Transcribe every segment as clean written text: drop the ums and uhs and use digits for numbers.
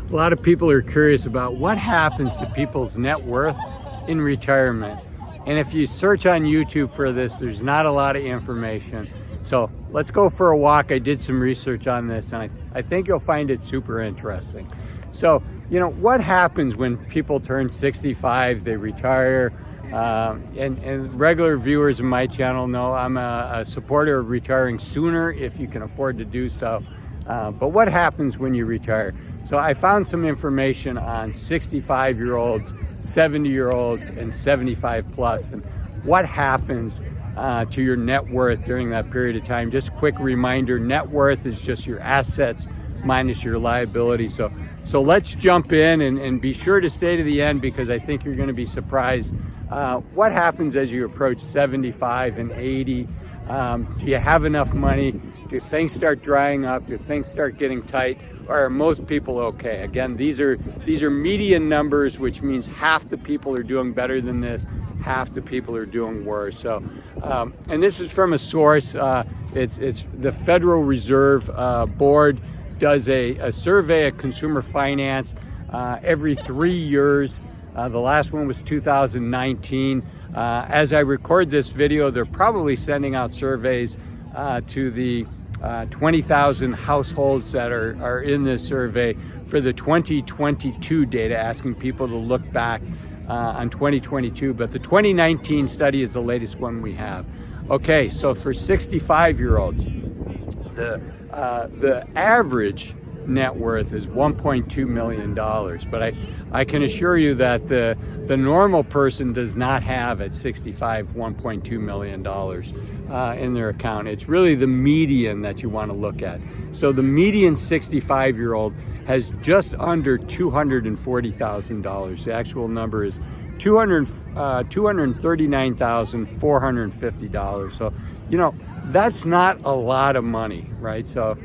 A lot of people are curious about what happens to people's net worth in retirement. And if you search on YouTube for this, there's not a lot of information. So let's go for a walk. I did some research on this, and I think you'll find it super interesting. So, what happens when people turn 65, they retire? And regular viewers of my channel know I'm a supporter of retiring sooner if you can afford to do so. But what happens when you retire? So I found some information on 65-year-olds, 70-year-olds, and 75 plus, and what happens to your net worth during that period of time. Just a quick reminder, net worth is just your assets minus your liability. So let's jump in and be sure to stay to the end, because I think you're going to be surprised what happens as you approach 75 and 80. Do you have enough money? Do things start drying up? Do things start getting tight? Or are most people okay? Again, these are median numbers, which means half the people are doing better than this, half the people are doing worse. So, and this is from a source. It's the Federal Reserve Board does a survey of consumer finance every 3 years. The last one was 2019. As I record this video, they're probably sending out surveys to the 20,000 households that are in this survey for the 2022 data, asking people to look back on 2022. But the 2019 study is the latest one we have. Okay, so for 65-year-olds, the average net worth is $1.2 million, but I can assure you that the normal person does not have at 65 $1.2 million in their account. It's really the median that you want to look at. So the median 65-year-old has just under $240,000. The actual number is $239,450. So that's not a lot of money, right? So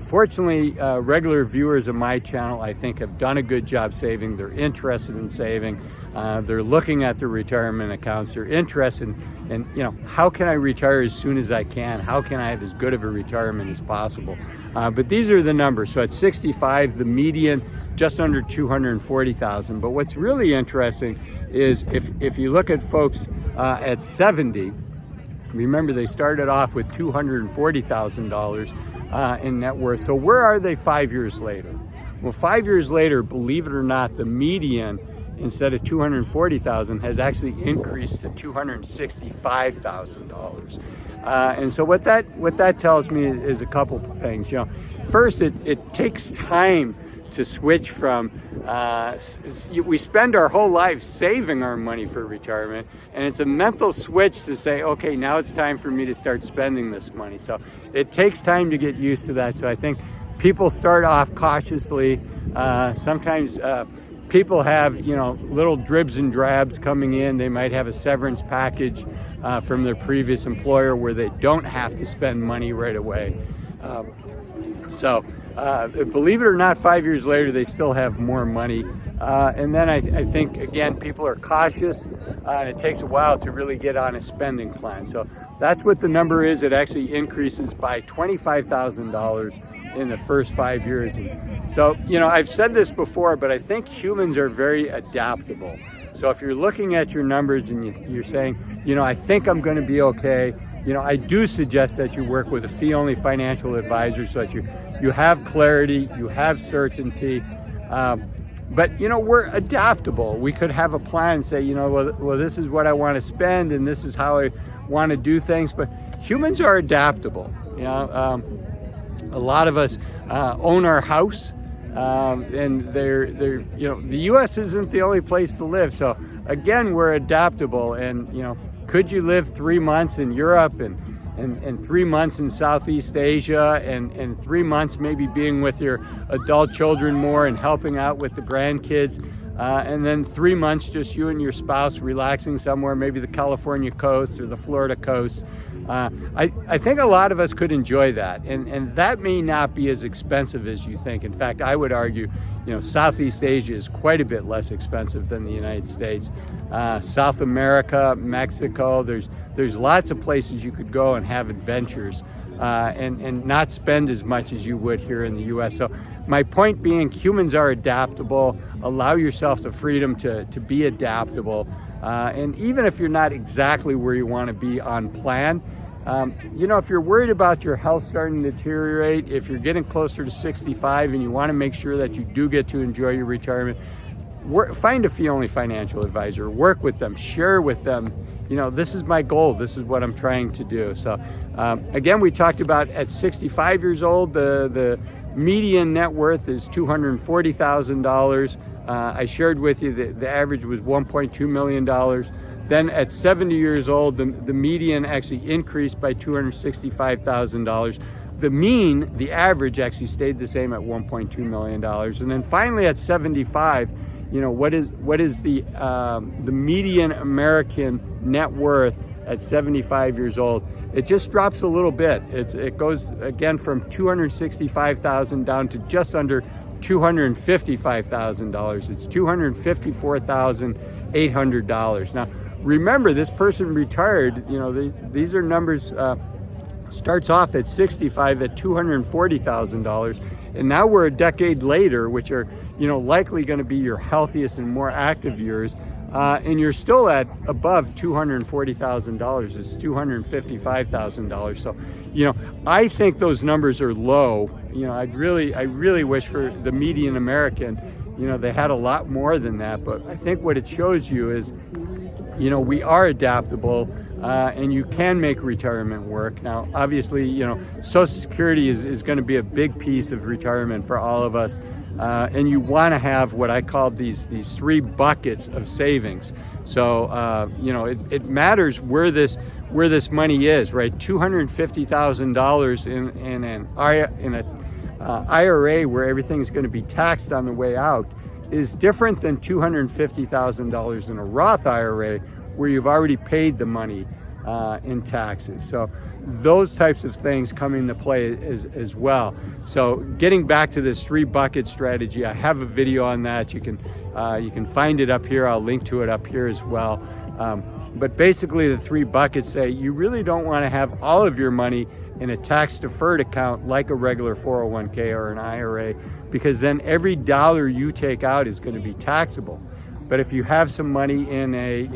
fortunately, regular viewers of my channel, I think, have done a good job saving. They're interested in saving. They're looking at their retirement accounts. They're interested in, how can I retire as soon as I can? How can I have as good of a retirement as possible? But these are the numbers. So at 65, the median, just under 240,000. But what's really interesting is if you look at folks at 70, remember they started off with $240,000 in net worth. So where are they 5 years later? Well, 5 years later, believe it or not, the median, instead of $240,000, has actually increased to $265,000. And so what that tells me is a couple of things. First, it takes time to switch from, we spend our whole life saving our money for retirement, and it's a mental switch to say, okay, now it's time for me to start spending this money. So it takes time to get used to that. So I think people start off cautiously. Sometimes people have, little dribs and drabs coming in. They might have a severance package from their previous employer where they don't have to spend money right away. Believe it or not, 5 years later, they still have more money. And then I think, again, people are cautious, and it takes a while to really get on a spending plan. So that's what the number is. It actually increases by $25,000 in the first 5 years. And so, I've said this before, but I think humans are very adaptable. So if you're looking at your numbers and you're saying, I think I'm going to be okay, I do suggest that you work with a fee-only financial advisor so that you have clarity, you have certainty. But we're adaptable. We could have a plan and say, well, this is what I want to spend and this is how I want to do things. But humans are adaptable. A lot of us own our house, and they're the U.S. isn't the only place to live. So again, we're adaptable. And could you live 3 months in Europe and 3 months in Southeast Asia and 3 months maybe being with your adult children more and helping out with the grandkids, and then 3 months just you and your spouse relaxing somewhere, maybe the California coast or the Florida coast? I think a lot of us could enjoy that, and that may not be as expensive as you think. In fact, I would argue, Southeast Asia is quite a bit less expensive than the United States. South America, Mexico, there's lots of places you could go and have adventures and not spend as much as you would here in the U.S. So my point being, humans are adaptable. Allow yourself the freedom to be adaptable. And even if you're not exactly where you want to be on plan, if you're worried about your health starting to deteriorate, if you're getting closer to 65 and you want to make sure that you do get to enjoy your retirement, find a fee-only financial advisor, work with them, share with them, this is my goal, this is what I'm trying to do. So again, we talked about at 65 years old, the median net worth is $240,000. I shared with you that the average was $1.2 million. Then at 70 years old, the median actually increased by $265,000. The mean, the average, actually stayed the same at $1.2 million. And then finally at 75, what is the median American net worth at 75 years old? It just drops a little bit. It goes again from $265,000 down to just under $255,000. It's $254,800. Now, remember, this person retired, these are numbers, starts off at 65 at $240,000. And now we're a decade later, which are, likely going to be your healthiest and more active years. And you're still at above $240,000. It's $255,000. So, I think those numbers are low. I really wish for the median American, they had a lot more than that. But I think what it shows you is, we are adaptable, and you can make retirement work. Now, obviously, Social Security is going to be a big piece of retirement for all of us. And you want to have what I call these three buckets of savings. So, it matters where this money is, right? $250,000 in an IRA where everything's going to be taxed on the way out is different than $250,000 in a Roth IRA where you've already paid the money in taxes. So those types of things come into play as well. So getting back to this three bucket strategy, I have a video on that. You can find it up here. I'll link to it up here as well. But basically the three buckets say you really don't want to have all of your money in a tax deferred account like a regular 401k or an IRA, because then every dollar you take out is going to be taxable. But if you have some money in a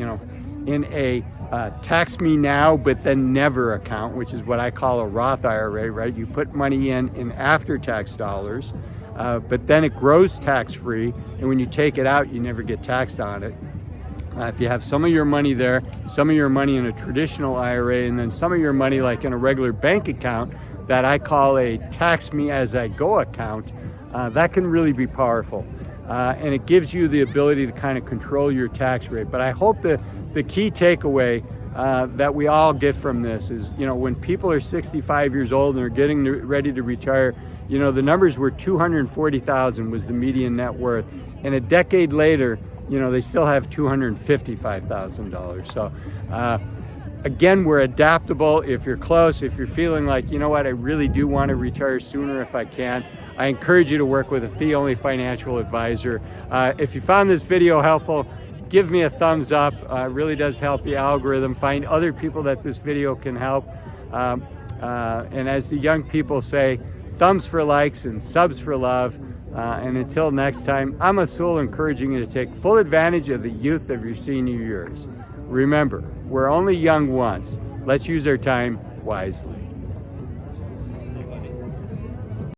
tax me now but then never account, which is what I call a Roth IRA, right? You put money in after tax dollars, but then it grows tax free, and when you take it out, you never get taxed on it. If you have some of your money there, some of your money in a traditional IRA, and then some of your money like in a regular bank account that I call a tax me as I go account, that can really be powerful. And it gives you the ability to kind of control your tax rate. But I hope that the key takeaway that we all get from this is, when people are 65 years old and are getting ready to retire, the numbers were $240,000 was the median net worth. And a decade later, they still have $255,000. So again, we're adaptable. If you're close, if you're feeling like, I really do want to retire sooner if I can, I encourage you to work with a fee-only financial advisor. If you found this video helpful, give me a thumbs up. It really does help the algorithm find other people that this video can help. And as the young people say, thumbs for likes and subs for love. And until next time, I'm Azul, encouraging you to take full advantage of the youth of your senior years. Remember, we're only young once. Let's use our time wisely.